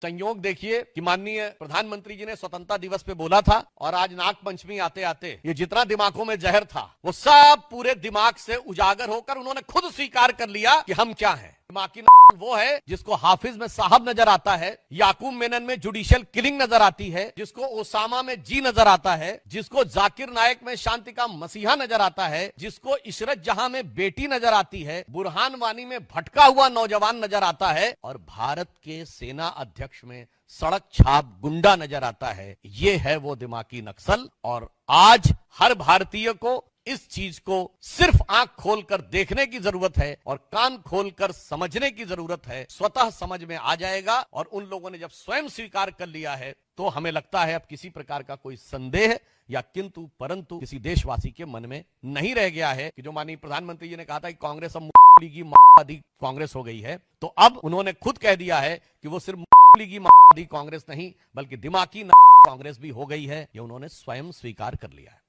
संयोग देखिए कि माननीय प्रधानमंत्री जी ने स्वतंत्रता दिवस पे बोला था और आज नाग पंचमी आते आते ये जितना दिमागों में जहर था वो सब पूरे दिमाग से उजागर होकर उन्होंने खुद स्वीकार कर लिया कि हम क्या हैं। दिमाग की वो है जिसको हाफिज में साहब नजर आता है, याकूब मेनन में जुडिशियल किलिंग नजर आती है, जिसको ओसामा में जी नजर आता है, जिसको जाकिर नायक में शांति का मसीहा नजर आता है, जिसको इशरत जहां में बेटी नजर आती है, बुरहान वानी में भटका हुआ नौजवान नजर आता है और भारत के सेना अध्यक्ष में सड़क छाप गुंडा नजर आता है। ये है वो दिमागी नक्सल। और आज हर भारतीय को इस चीज को सिर्फ आंख खोलकर देखने की जरूरत है और कान खोलकर समझने की जरूरत है। स्वतः समझ में आ जाएगा और उन लोगों ने जब स्वयं स्वीकार कर लिया है तो हमें लगता है अब किसी प्रकार का कोई संदेह या किंतु परंतु किसी देशवासी के मन में नहीं रह गया है कि जो माननीय प्रधानमंत्री जी ने कहा था कि कांग्रेस अब लीगी माओवादी कांग्रेस हो गई है, तो अब उन्होंने खुद कह दिया है कि वो सिर्फ लीगी माओवादी कांग्रेस नहीं बल्कि दिमागी कांग्रेस भी हो गई है। ये उन्होंने स्वयं स्वीकार कर लिया है।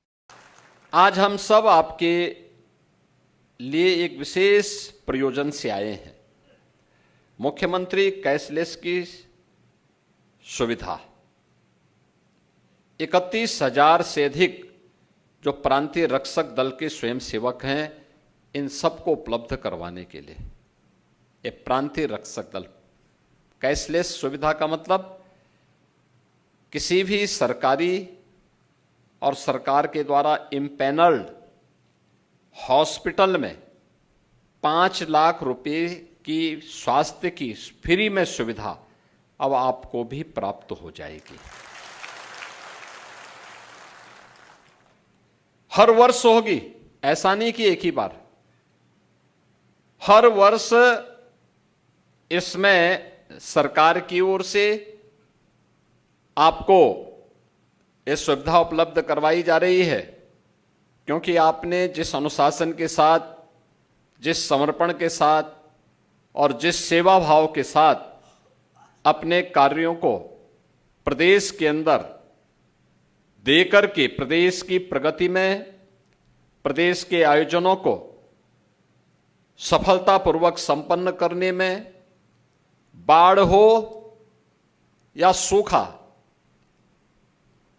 आज हम सब आपके लिए एक विशेष प्रयोजन से आए हैं। मुख्यमंत्री कैशलेस की सुविधा 31,000 से अधिक जो प्रांतीय रक्षक दल के स्वयंसेवक हैं इन सबको उपलब्ध करवाने के लिए ये प्रांतीय रक्षक दल कैशलेस सुविधा का मतलब किसी भी सरकारी और सरकार के द्वारा इम्पैनल्ड हॉस्पिटल में 5 लाख रुपए की स्वास्थ्य की फ्री में सुविधा अब आपको भी प्राप्त हो जाएगी। हर वर्ष होगी, ऐसा नहीं कि एक ही बार, हर वर्ष इसमें सरकार की ओर से आपको ये सुविधा उपलब्ध करवाई जा रही है क्योंकि आपने जिस अनुशासन के साथ, जिस समर्पण के साथ और जिस सेवा भाव के साथ अपने कार्यों को प्रदेश के अंदर देकर के प्रदेश की प्रगति में, प्रदेश के आयोजनों को सफलतापूर्वक संपन्न करने में, बाढ़ हो या सूखा,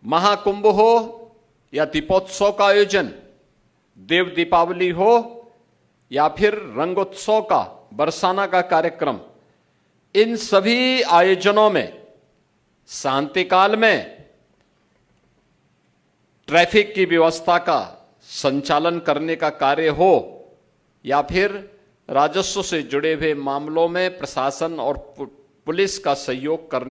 महाकुंभ हो या दीपोत्सव का आयोजन, देव दीपावली हो या फिर रंगोत्सव का बरसाना का कार्यक्रम, इन सभी आयोजनों में शांति काल में ट्रैफिक की व्यवस्था का संचालन करने का कार्य हो या फिर राजस्व से जुड़े हुए मामलों में प्रशासन और पुलिस का सहयोग करने